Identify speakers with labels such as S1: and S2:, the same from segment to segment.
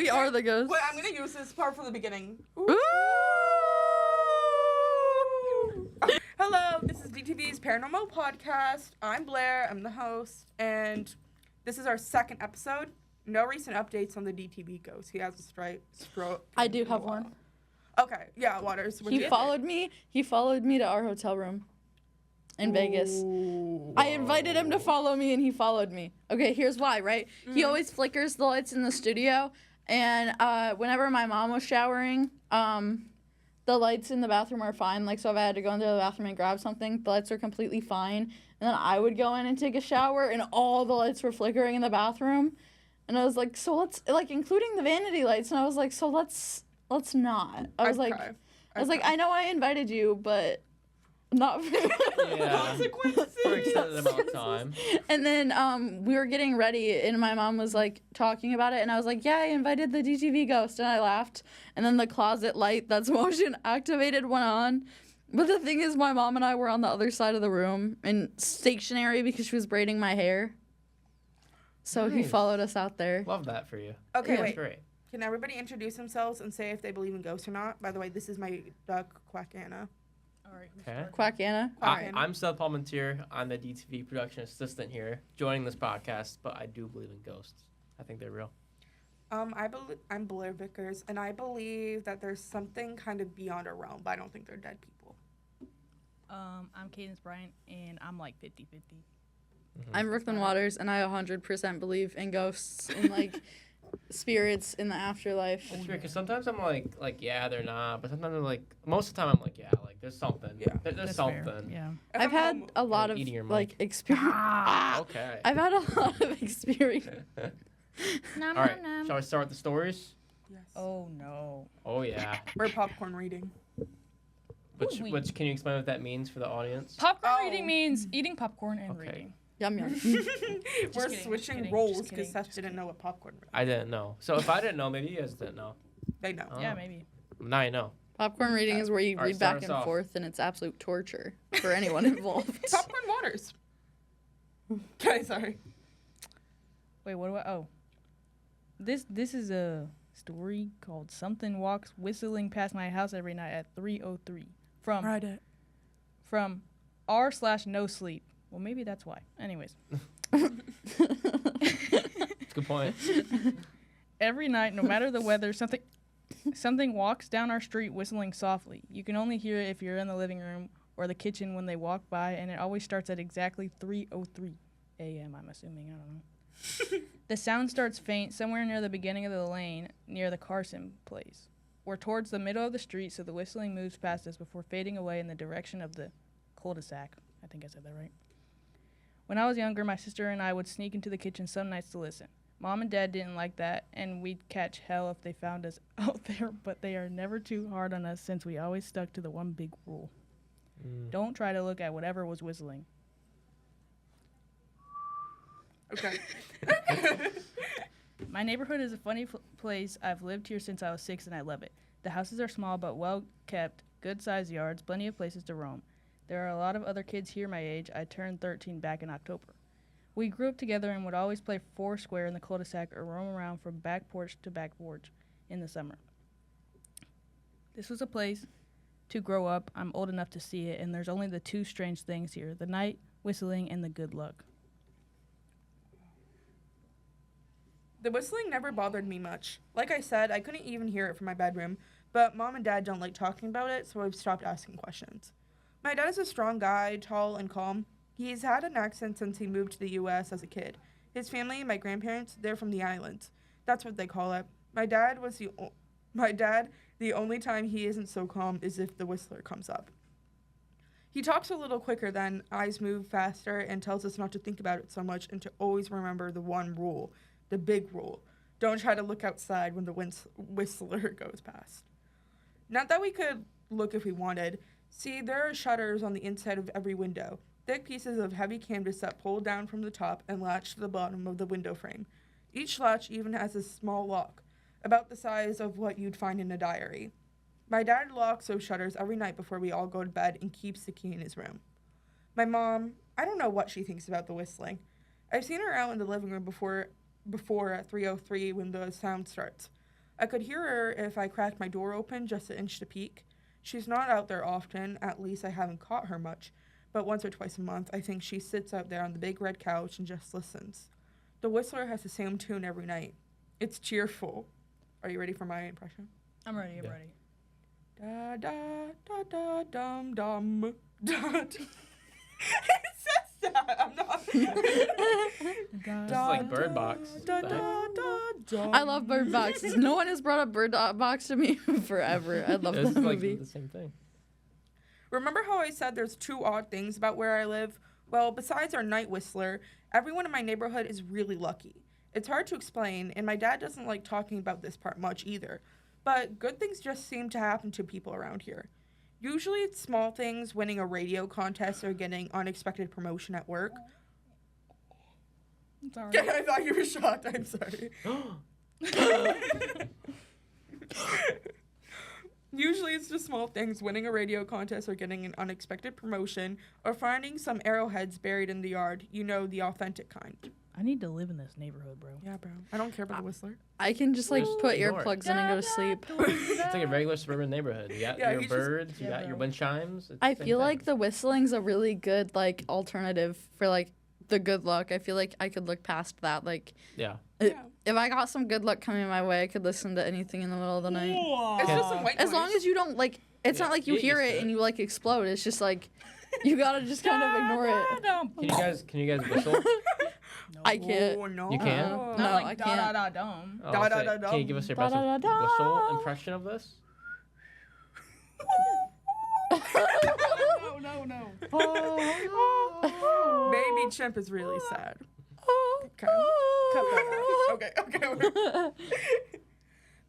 S1: We are the ghosts.
S2: Wait, I'm gonna use this part from the beginning.
S1: Ooh.
S2: Hello, this is DTV's Paranormal Podcast. I'm Blair, I'm the host, and this is our second episode. No recent updates on the DTV ghost. He has a stroke.
S1: I do have one.
S2: Okay, yeah, Waters.
S1: He followed me to our hotel room in Vegas. I invited him to follow me, and he followed me. Okay, here's why, right? Mm-hmm. He always flickers the lights in the studio, and whenever my mom was showering, the lights in the bathroom are fine. Like, so if I had to go into the bathroom and grab something, the lights are completely fine. And then I would go in and take a shower, and all the lights were flickering in the bathroom. And I was like, so let's, like, including the vanity lights. And I was like, so let's not. I was like, I know I invited you, but not for
S2: consequences.
S3: For extended amount of time.
S1: And then we were getting ready, and my mom was like talking about it, and I was like, yeah, I invited the DTV ghost, and I laughed. And then the closet light that's motion activated went on. But the thing is, my mom and I were on the other side of the room and stationary because she was braiding my hair. So
S3: nice.
S1: He followed us out there.
S3: Love that for you.
S2: Okay,
S3: That's
S2: wait.
S3: great.
S2: Can everybody introduce themselves and say if they believe in ghosts or not? By the way, this is my duck, Quack Anna.
S4: All right.
S3: Okay.
S1: Quack Anna.
S3: I'm Seth Palmentier. I'm the DTV production assistant here, joining this podcast, but I do believe in ghosts. I think they're real.
S2: I'm Blair Vickers, and I believe that there's something kind of beyond our realm, but I don't think they're dead people.
S4: I'm Cadence Bryant, and I'm like 50-50.
S3: Mm-hmm.
S1: I'm Brooklyn Waters, and I 100% believe in ghosts and, like, spirits in the afterlife.
S3: It's weird, because sometimes I'm like, yeah, they're not, but sometimes I'm like, most of the time I'm like, yeah, like, there's something.
S2: Yeah.
S3: There's
S4: That's
S3: something.
S4: fair. Yeah.
S1: I've had a lot of, like, experience.
S3: Okay.
S1: I've had a lot of experience.
S3: All right, shall I start the stories?
S2: Yes.
S4: Oh, no.
S3: Oh, yeah.
S2: We're popcorn reading.
S3: Which can you explain what that means for the audience?
S4: Popcorn reading means eating popcorn and reading.
S1: Yum, yum.
S2: We're
S4: kidding,
S2: switching
S4: just
S2: roles
S4: kidding,
S2: because Seth
S4: just
S2: didn't know what popcorn was.
S3: I didn't know. So if I didn't know, maybe you guys didn't know.
S2: They know.
S3: Oh.
S4: Yeah, maybe.
S3: Now you know.
S1: Popcorn reading is where you
S3: All right,
S1: read
S3: start
S1: back
S3: us
S1: and
S3: off.
S1: forth, and it's absolute torture for anyone involved.
S2: Popcorn Waters. Okay, sorry.
S4: Wait, what do I... Oh. This is a story called Something Walks Whistling Past My House Every Night at 3:03. From r/no sleep. Well, maybe that's why. Anyways.
S3: That's a good point.
S4: Every night, no matter the weather, something walks down our street whistling softly. You can only hear it if you're in the living room or the kitchen when they walk by, and it always starts at exactly 3:03 a.m., I'm assuming. I don't know. The sound starts faint somewhere near the beginning of the lane near the Carson place. We're towards the middle of the street, so the whistling moves past us before fading away in the direction of the cul-de-sac. I think I said that right. When I was younger, my sister and I would sneak into the kitchen some nights to listen. Mom and Dad didn't like that, and we'd catch hell if they found us out there, but they are never too hard on us since we always stuck to the one big rule. Don't try to look at whatever was whistling.
S2: Okay.
S4: My neighborhood is a funny place. I've lived here since I was 6, and I love it. The houses are small but well kept, good-sized yards, plenty of places to roam. There are a lot of other kids here my age. I turned 13 back in October. We grew up together and would always play foursquare in the cul-de-sac or roam around from back porch to back porch in the summer. This was a place to grow up. I'm old enough to see it, and there's only the two strange things here, the night whistling and the good luck.
S2: The whistling never bothered me much. Like I said, I couldn't even hear it from my bedroom, but Mom and Dad don't like talking about it, so I've stopped asking questions. My dad is a strong guy, tall and calm. He's had an accent since he moved to the U.S. as a kid. His family, my grandparents, they're from the islands. That's what they call it. My dad, the only time he isn't so calm is if the whistler comes up. He talks a little quicker then, eyes move faster, and tells us not to think about it so much and to always remember the one rule. The big rule. Don't try to look outside when the whistler goes past. Not that we could look if we wanted. See, there are shutters on the inside of every window. Thick pieces of heavy canvas that pull down from the top and latch to the bottom of the window frame. Each latch even has a small lock, about the size of what you'd find in a diary. My dad locks those shutters every night before we all go to bed and keeps the key in his room. My mom, I don't know what she thinks about the whistling. I've seen her out in the living room before at 3:03 when the sound starts. I could hear her if I cracked my door open just an inch to peek. She's not out there often, at least I haven't caught her much, but once or twice a month I think she sits out there on the big red couch and just listens. The Whistler has the same tune every night. It's cheerful. Are you ready for my impression?
S4: I'm ready.
S3: Yeah.
S2: Da da da da dum dum da. It says that. I'm not.
S3: This is like Bird Box.
S2: Da, da, da, da.
S1: I love Bird Box. No one has brought up Bird Box to me forever. I love
S3: This
S1: that
S3: is like
S1: movie.
S3: the same thing.
S2: Remember how I said there's two odd things about where I live? Well, besides our night whistler, everyone in my neighborhood is really lucky. It's hard to explain, and my dad doesn't like talking about this part much either. But good things just seem to happen to people around here. Usually it's small things, winning a radio contest or getting unexpected promotion at work.
S4: Sorry.
S2: I thought you were shocked. I'm sorry. Usually it's just small things, winning a radio contest or getting an unexpected promotion or finding some arrowheads buried in the yard. You know, the authentic kind.
S4: I need to live in this neighborhood, bro.
S2: Yeah, bro. I don't care about the Whistler.
S1: I can just like put
S3: Ignore it.
S1: earplugs in and go to sleep.
S3: It's like a regular suburban neighborhood. You got
S2: Yeah,
S3: your
S2: you just-
S3: birds, you
S4: Yeah,
S3: got your
S4: bro.
S3: wind chimes. It's
S1: I
S3: the same
S1: feel
S3: thing.
S1: like the whistling's a really good like alternative for like the good luck. I feel like I could look past that. Like
S3: Yeah.
S1: if I got some good luck coming my way, I could listen to anything in the middle of the night.
S2: It's just some white
S1: As long
S2: noise.
S1: as you don't like, it's
S3: Yeah,
S1: not like you
S3: get
S1: hear
S3: used to
S1: it and
S3: it.
S1: you like explode. It's just like you gotta just kind of ignore it.
S3: Can you guys whistle?
S1: I can't.
S2: Oh, no.
S3: You can?
S1: No,
S4: Not like
S1: I
S4: da
S1: can't.
S4: da da dum.
S3: Oh,
S2: Da, da,
S3: so
S2: da, dum.
S3: can you give us your
S1: Da,
S3: best
S1: da, da, da.
S3: whistle impression of this?
S4: No.
S2: Baby Chimp is really sad. Okay. Cut that out. Okay.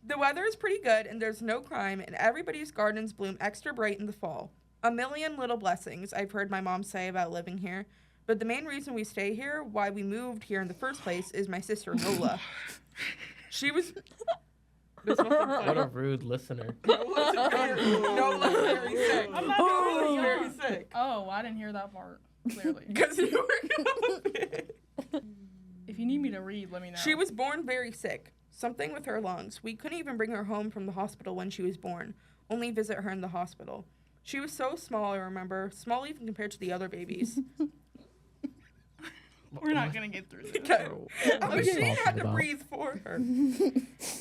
S2: The weather is pretty good and there's no crime and everybody's gardens bloom extra bright in the fall. A million little blessings I've heard my mom say about living here. But the main reason we stay here, why we moved here in the first place, is my sister Nola. She was... There's nothing funny.
S3: What a rude listener.
S2: Nola's very sick.
S4: I'm not
S2: Nola's very sick.
S4: Oh, I didn't hear that part. Clearly.
S2: Because you were COVID.
S4: If you need me to read, let me know.
S2: She was born very sick. Something with her lungs. We couldn't even bring her home from the hospital when she was born. Only visit her in the hospital. She was so small, I remember. Small even compared to the other babies.
S4: We're not gonna get through this.
S2: Okay. A
S3: What are you
S2: machine had
S3: talking
S2: to
S3: about?
S2: breathe for her.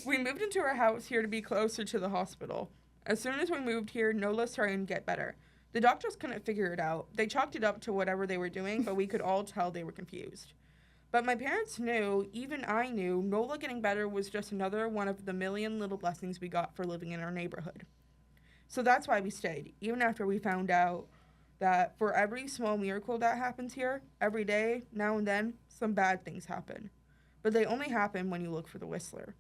S2: We moved into our house here to be closer to the hospital. As soon as we moved here, Nola started to get better. The doctors couldn't figure it out. They chalked it up to whatever they were doing, but we could all tell they were confused. But my parents knew, even I knew, Nola getting better was just another one of the million little blessings we got for living in our neighborhood. So that's why we stayed, even after we found out that for every small miracle that happens here, every day, now and then, some bad things happen. But they only happen when you look for the Whistler.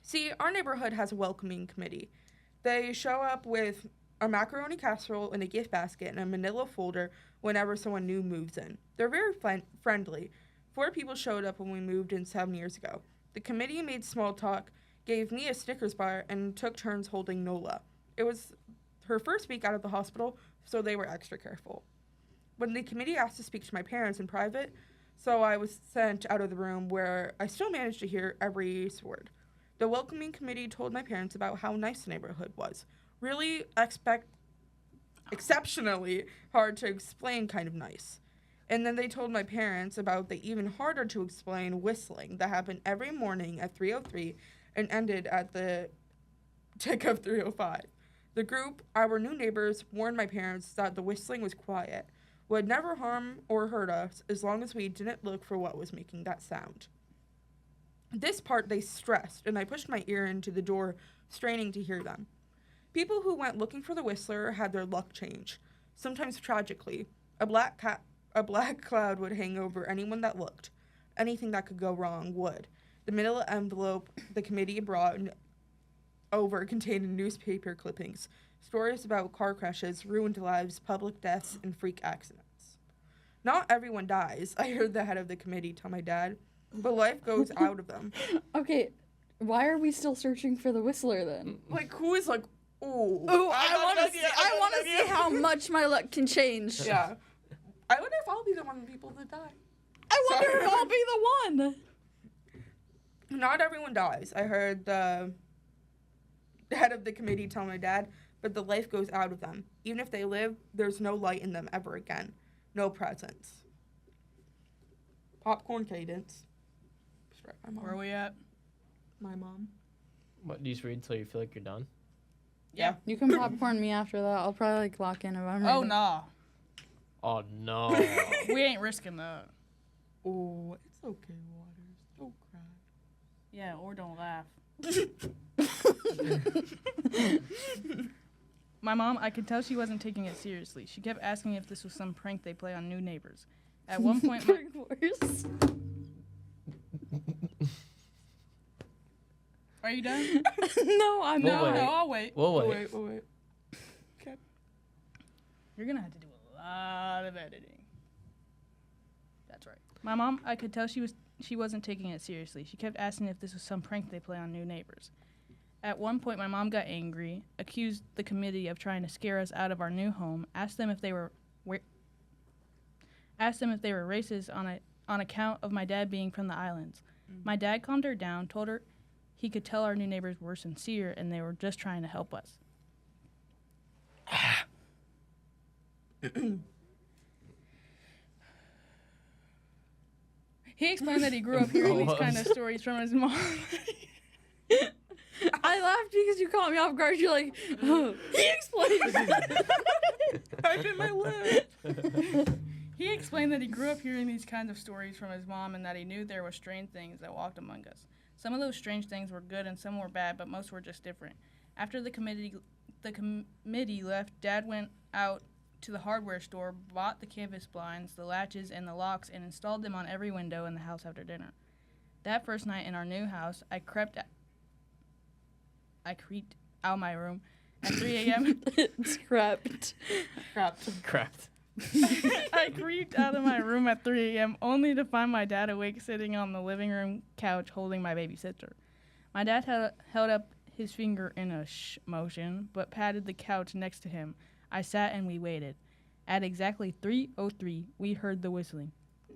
S2: See, our neighborhood has a welcoming committee. They show up with a macaroni casserole in a gift basket and a manila folder whenever someone new moves in. They're very friendly. 4 people showed up when we moved in 7 years ago. The committee made small talk, gave me a Snickers bar, and took turns holding Nola. It was her first week out of the hospital, so they were extra careful. When the committee asked to speak to my parents in private, so I was sent out of the room where I still managed to hear every word. The welcoming committee told my parents about how nice the neighborhood was. Really exceptionally hard to explain kind of nice. And then they told my parents about the even harder to explain whistling that happened every morning at 3:03 and ended at the tick of 3:05. The group, our new neighbors, warned my parents that the whistling was quiet, would never harm or hurt us as long as we didn't look for what was making that sound. This part they stressed, and I pushed my ear into the door, straining to hear them. People who went looking for the Whistler had their luck change, sometimes tragically. A black cloud would hang over anyone that looked. Anything that could go wrong would. The manila envelope the committee brought over contained newspaper clippings, stories about car crashes, ruined lives, public deaths, and freak accidents. Not everyone dies, I heard the head of the committee tell my dad, but life goes out of them.
S1: Okay, why are we still searching for the Whistler then?
S2: Like, who is like, ooh.
S1: Oh, I want to see how much my luck can change.
S2: Yeah. I wonder if I'll be the one of the people that die.
S1: I wonder
S2: Sorry.
S1: if I'll be the one.
S2: Not everyone dies. I heard the head of the committee tell my dad, but the life goes out of them. Even if they live, there's no light in them ever again. No presence. Popcorn cadence. Respect my mom.
S4: Where are we at?
S2: My mom.
S3: What, do you just read until you feel like you're done?
S2: Yeah.
S1: You can popcorn me after that. I'll probably like lock in if I'm ready.
S4: Oh, nah.
S3: Oh, no.
S4: We ain't risking that.
S2: Oh, it's okay, Waters. Don't cry.
S4: Yeah, or don't laugh. My mom, I could tell she wasn't taking it seriously. She kept asking if this was some prank they play on new neighbors. At one point,
S1: Worse.
S4: Are you done?
S1: No, I'm
S3: We'll
S1: not.
S3: wait.
S4: No, I'll wait.
S3: We'll wait.
S2: Wait. Okay.
S4: You're gonna have to do a lot of editing. That's right. My mom, I could tell she wasn't taking it seriously. She kept asking if this was some prank they play on new neighbors. At one point, my mom got angry, accused the committee of trying to scare us out of our new home, asked them if they were racist on account of my dad being from the islands. My dad calmed her down, told her he could tell our new neighbors were sincere and they were just trying to help us. He explained that he grew up hearing these kind of stories from his mom.
S1: I laughed because you caught me off guard. You're like, oh, he explained.
S2: I bit my lip.
S4: He explained that he grew up hearing these kinds of stories from his mom and that he knew there were strange things that walked among us. Some of those strange things were good and some were bad, but most were just different. After the committee left, Dad went out to the hardware store, bought the canvas blinds, the latches, and the locks, and installed them on every window in the house after dinner. That first night in our new house, I creeped out my room at 3 a.m.
S1: It's crept.
S3: Crap.
S4: I creeped out of my room at 3 a.m. only to find my dad awake sitting on the living room couch holding my baby sister. My dad held up his finger in a shh motion, but patted the couch next to him. I sat and we waited. At exactly 3:03, we heard the whistling.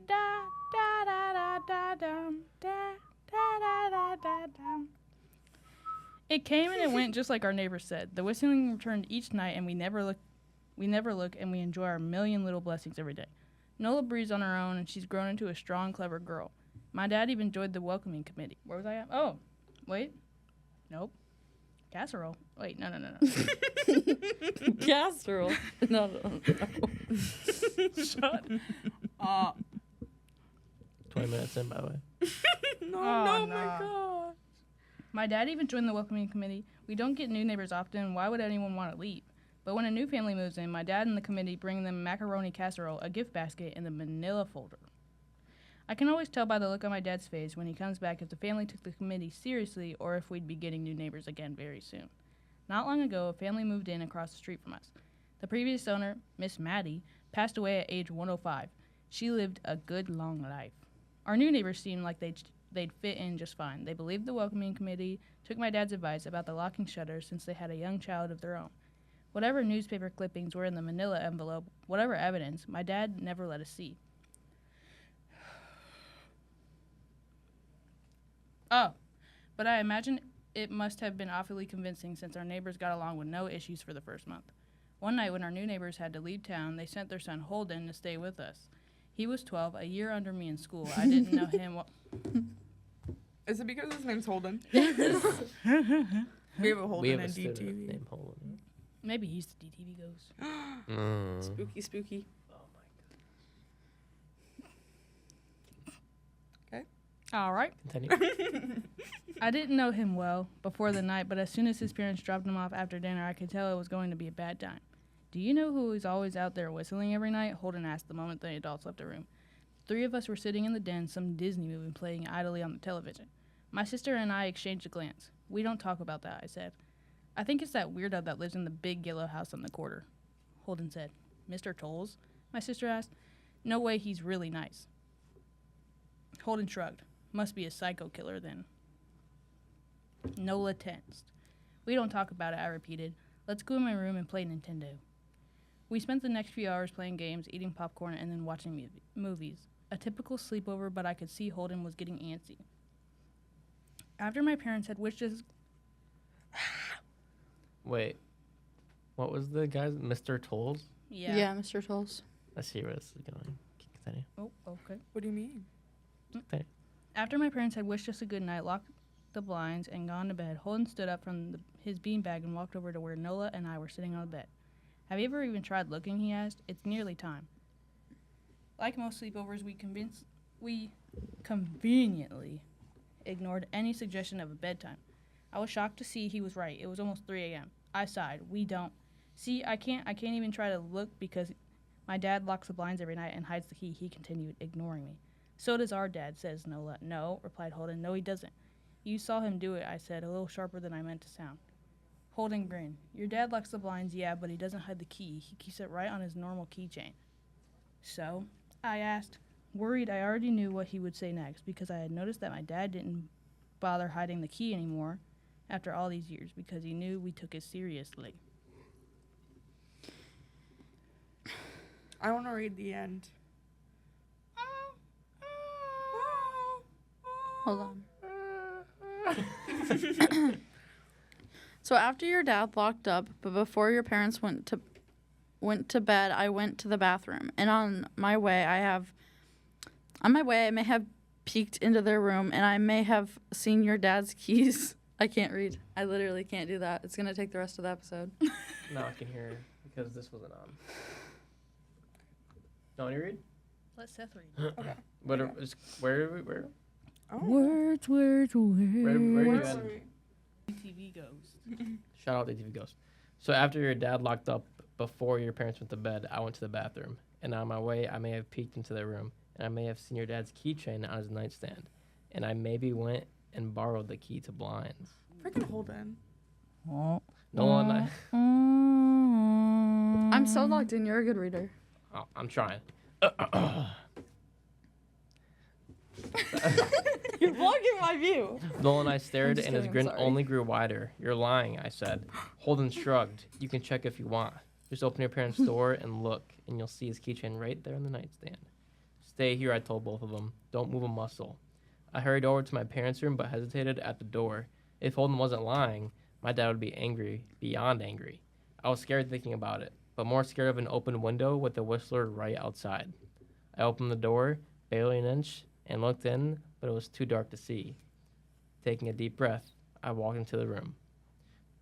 S4: Da da da da da dum, da da da da da dum. It came and it went just like our neighbors said. The whistling returned each night, and we never look, and we enjoy our million little blessings every day. Nola breathes on her own, and she's grown into a strong, clever girl. My dad even joined the welcoming committee. Where was I at? Oh, wait. Nope. Casserole. Wait, no.
S1: Casserole. No.
S4: Shut up.
S3: 20 minutes in, by the way.
S2: No, my God.
S4: My dad even joined the welcoming committee. We don't get new neighbors often. Why would anyone want to leave? But when a new family moves in, my dad and the committee bring them macaroni casserole, a gift basket, and a manila folder. I can always tell by the look on my dad's face when he comes back if the family took the committee seriously or if we'd be getting new neighbors again very soon. Not long ago, a family moved in across the street from us. The previous owner, Miss Maddie, passed away at age 105. She lived a good, long life. Our new neighbors seemed like they'd fit in just fine. They believed the welcoming committee, took my dad's advice about the locking shutters since they had a young child of their own. Whatever newspaper clippings were in the manila envelope, whatever evidence, my dad never let us see. Oh, but I imagine it must have been awfully convincing since our neighbors got along with no issues for the first month. One night when our new neighbors had to leave town, they sent their son Holden to stay with us. He was 12, a year under me in school. I didn't know him well.
S2: Is it because his name's Holden?
S1: Yes.
S2: We have a Holden
S3: We have
S2: in
S3: a student
S2: DTV.
S3: named Holden.
S4: Maybe he's the DTV ghost.
S1: Spooky, spooky.
S3: Oh my
S4: All right.
S3: god. Continue.
S4: I didn't know him well before the night, but as soon as his parents dropped him off after dinner, I could tell it was going to be a bad time. Do you know who is always out there whistling every night? Holden asked the moment the adults left the room. Three of us were sitting in the den, some Disney movie playing idly on the television. My sister and I exchanged a glance. We don't talk about that, I said. I think it's that weirdo that lives in the big yellow house on the corner. Holden said. Mr. Tolles? My sister asked. No way, he's really nice. Holden shrugged. Must be a psycho killer then. Nola tensed. We don't talk about it, I repeated. Let's go in my room and play Nintendo. We spent the next few hours playing games, eating popcorn, and then watching movies. A typical sleepover, but I could see Holden was getting antsy. After my parents had wished us
S3: Wait, what was the guy's Mr. Tolls?
S1: Yeah, Mr. Tolls.
S3: Let's see where this is going. Continue.
S4: Oh, okay.
S2: What do you mean?
S4: After my parents had wished us a good night, locked the blinds, and gone to bed, Holden stood up from his beanbag and walked over to where Nola and I were sitting on the bed. Have you ever even tried looking? He asked. It's nearly time. Like most sleepovers, we conveniently ignored any suggestion of a bedtime. I was shocked to see he was right. It was almost 3 a.m. I sighed. We don't. See, I can't even try to look because my dad locks the blinds every night and hides the key. He continued, ignoring me. So does our dad, says Nola. No, replied Holden. No, he doesn't. You saw him do it, I said, a little sharper than I meant to sound. Holden grinned. Your dad locks the blinds, yeah, but he doesn't hide the key. He keeps it right on his normal keychain. So? I asked. Worried, I already knew what he would say next because I had noticed that my dad didn't bother hiding the key anymore after all these years because he knew we took it seriously.
S2: I want to read the end.
S1: Hold on. So after your dad locked up, but before your parents went to bed, I went to the bathroom. And on my way, I may have peeked into their room, and I may have seen your dad's keys. I can't read. I literally can't do that. It's going to take the rest of the episode.
S3: No, I can hear because this wasn't on. No, want to read?
S4: Let Seth read.
S2: Okay.
S3: Where?
S2: Oh.
S1: Words.
S3: Where do you
S2: Where's
S3: end?
S4: DTV goes.
S3: Shout out DTV Ghost. So after your dad locked up before your parents went to bed, I went to the bathroom. And on my way, I may have peeked into their room. And I may have seen your dad's keychain on his nightstand. And I maybe went and borrowed the key to blinds.
S2: Freaking Holden.
S3: Nola and I...
S1: I'm so locked in. You're a good reader.
S3: Oh, I'm trying.
S1: You're blocking my view.
S3: Nola and I stared,
S1: just
S3: and his
S1: kidding, I'm
S3: grin
S1: sorry.
S3: only grew wider. You're lying, I said. Holden shrugged. You can check if you want. Just open your parents' door and look, and you'll see his keychain right there on the nightstand. Stay here, I told both of them. Don't move a muscle. I hurried over to my parents' room, but hesitated at the door. If Holden wasn't lying, my dad would be angry, beyond angry. I was scared thinking about it, but more scared of an open window with the whistler right outside. I opened the door, barely an inch, and looked in, but it was too dark to see. Taking a deep breath, I walked into the room.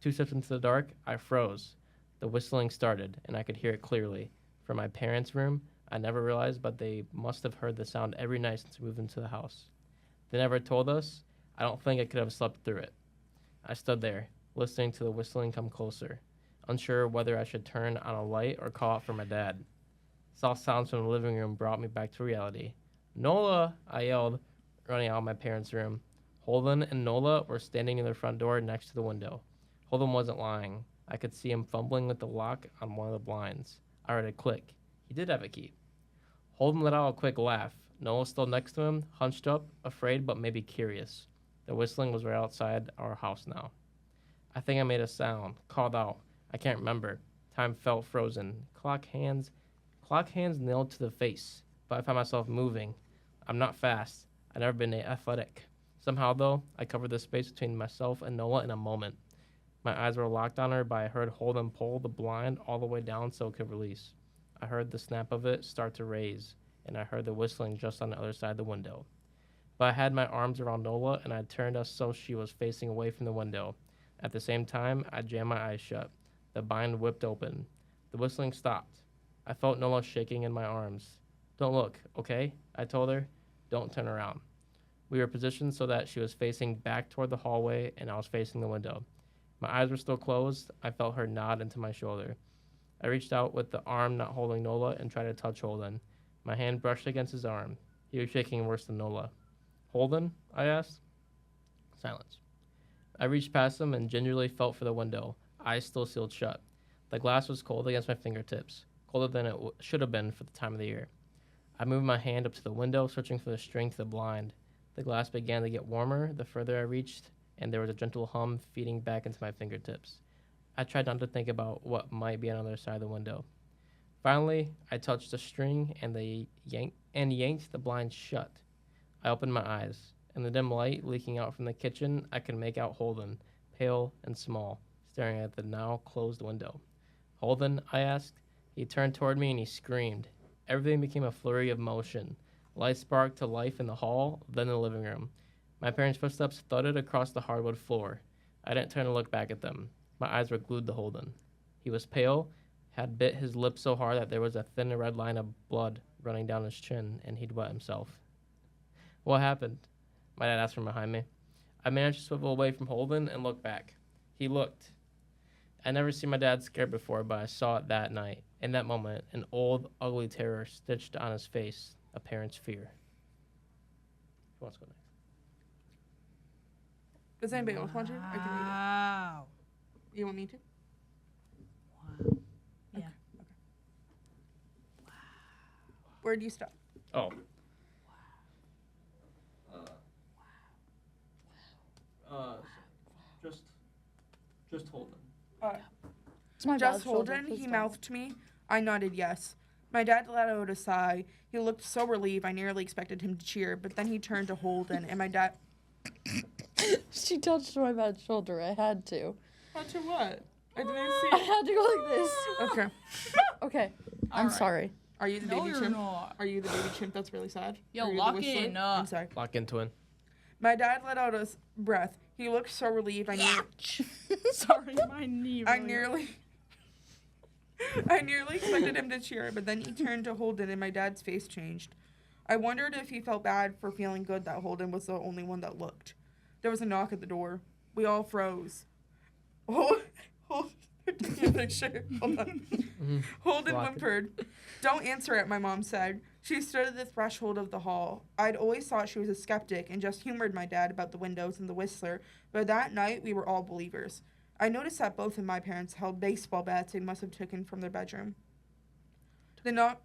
S3: 2 steps into the dark, I froze. The whistling started, and I could hear it clearly. From my parents' room, I never realized, but they must have heard the sound every night since we moved into the house. They never told us. I don't think I could have slept through it. I stood there, listening to the whistling come closer, unsure whether I should turn on a light or call out for my dad. Soft sounds from the living room brought me back to reality. Nola, I yelled, running out of my parents' room. Holden and Nola were standing near the front door next to the window. Holden wasn't lying. I could see him fumbling with the lock on one of the blinds. I heard a click. He did have a key. Holden let out a quick laugh. Nola still next to him, hunched up, afraid but maybe curious. The whistling was right outside our house now. I think I made a sound, called out. I can't remember. Time felt frozen. Clock hands nailed to the face, but I found myself moving. I'm not fast. I've never been athletic. Somehow, though, I covered the space between myself and Nola in a moment. My eyes were locked on her, but I heard Holden pull the blind all the way down so it could release. I heard the snap of it start to raise, and I heard the whistling just on the other side of the window. But I had my arms around Nola, and I turned us so she was facing away from the window. At the same time, I jammed my eyes shut. The blind whipped open. The whistling stopped. I felt Nola shaking in my arms. Don't look, okay? I told her. Don't turn around. We were positioned so that she was facing back toward the hallway, and I was facing the window. My eyes were still closed. I felt her nod into my shoulder. I reached out with the arm not holding Nola and tried to touch Holden. My hand brushed against his arm. He was shaking worse than Nola. Holden? I asked. Silence. I reached past him and gingerly felt for the window, eyes still sealed shut. The glass was cold against my fingertips, colder than it should have been for the time of the year. I moved my hand up to the window, searching for the string to the blind. The glass began to get warmer the further I reached, and there was a gentle hum feeding back into my fingertips. I tried not to think about what might be on the other side of the window. Finally, I touched the string and yanked the blind shut. I opened my eyes. In the dim light leaking out from the kitchen, I could make out Holden, pale and small, staring at the now closed window. "Holden?" I asked. He turned toward me and he screamed. Everything became a flurry of motion. Lights sparked to life in the hall, then the living room. My parents' footsteps thudded across the hardwood floor. I didn't turn to look back at them. My eyes were glued to Holden. He was pale, had bit his lip so hard that there was a thin red line of blood running down his chin, and he'd wet himself. "What happened?" My dad asked from behind me. I managed to swivel away from Holden and look back. He looked. I never seen my dad scared before, but I saw it that night. In that moment, an old, ugly terror stitched on his face, a parent's fear. Who wants to go next?
S2: Does anybody else want to? I can read
S5: Wow.
S2: it. You want me to?
S5: Wow. Yeah.
S2: Where do you stop?
S3: Oh. Just Holden.
S1: It's my
S2: Just
S1: bad shoulder,
S2: Holden,
S1: please
S2: he
S1: don't.
S2: mouthed to me. I nodded yes. My dad let out a sigh. He looked so relieved I nearly expected him to cheer, but then he turned to Holden, and my dad...
S1: She touched my bad shoulder. I had to.
S2: To what? I didn't
S1: I
S2: see.
S1: had to go like this.
S2: Okay.
S1: Okay. I'm
S4: Alright.
S1: sorry.
S2: Are you the
S4: No,
S2: baby
S4: you're
S2: chimp?
S4: not.
S2: Are you the baby chimp that's really sad?
S4: Yo,
S2: Are you the
S4: lock
S2: whistler?
S4: in,
S2: I'm sorry.
S3: Lock in, twin.
S2: My dad let out a breath. He looked so relieved
S4: Sorry, my knee.
S2: I
S4: Really
S2: nearly expected him to cheer, but then he turned to Holden and my dad's face changed. I wondered if he felt bad for feeling good that Holden was the only one that looked. There was a knock at the door. We all froze. Taking a picture. Hold on. Holden
S3: Lock it.
S2: whimpered. "Don't answer it," my mom said. She stood at the threshold of the hall. I'd always thought she was a skeptic and just humored my dad about the windows and the whistler, but that night we were all believers. I noticed that both of my parents held baseball bats they must have taken from their bedroom. The knock...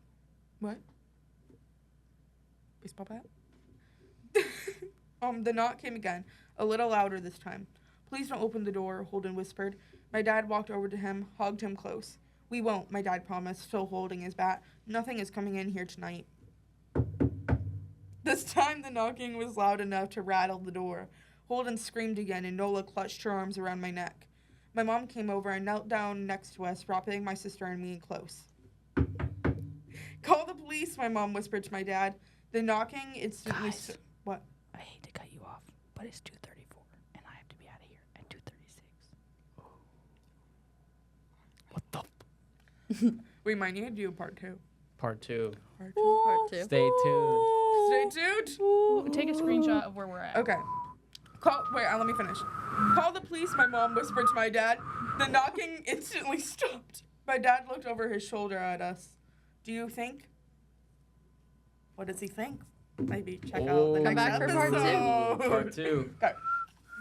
S2: What? Baseball bat? The knock came again, a little louder this time. "Please don't open the door," Holden whispered. My dad walked over to him, hugged him close. "We won't," my dad promised, still holding his bat. "Nothing is coming in here tonight." This time the knocking was loud enough to rattle the door. Holden screamed again, and Nola clutched her arms around my neck. My mom came over and knelt down next to us, wrapping my sister and me close. "Call the police," my mom whispered to my dad. The knocking instantly...
S5: Guys.
S2: What?
S5: I hate to cut you off, but it's 2:34, and I have to be out of here at 2:36. What the?
S2: We might need to do part two.
S3: Part 2.
S2: Part two.
S1: Part 2.
S3: Stay tuned.
S2: Stay tuned.
S4: We'll take a screenshot of where we're at.
S2: Okay. Let me finish. "Call the police," my mom whispered to my dad. The knocking instantly stopped. My dad looked over his shoulder at us. "Do you think?" What does he think? Maybe check out the
S3: Oh.
S2: next
S1: Come back for part two.
S2: episode.
S3: Part 2.
S2: Okay.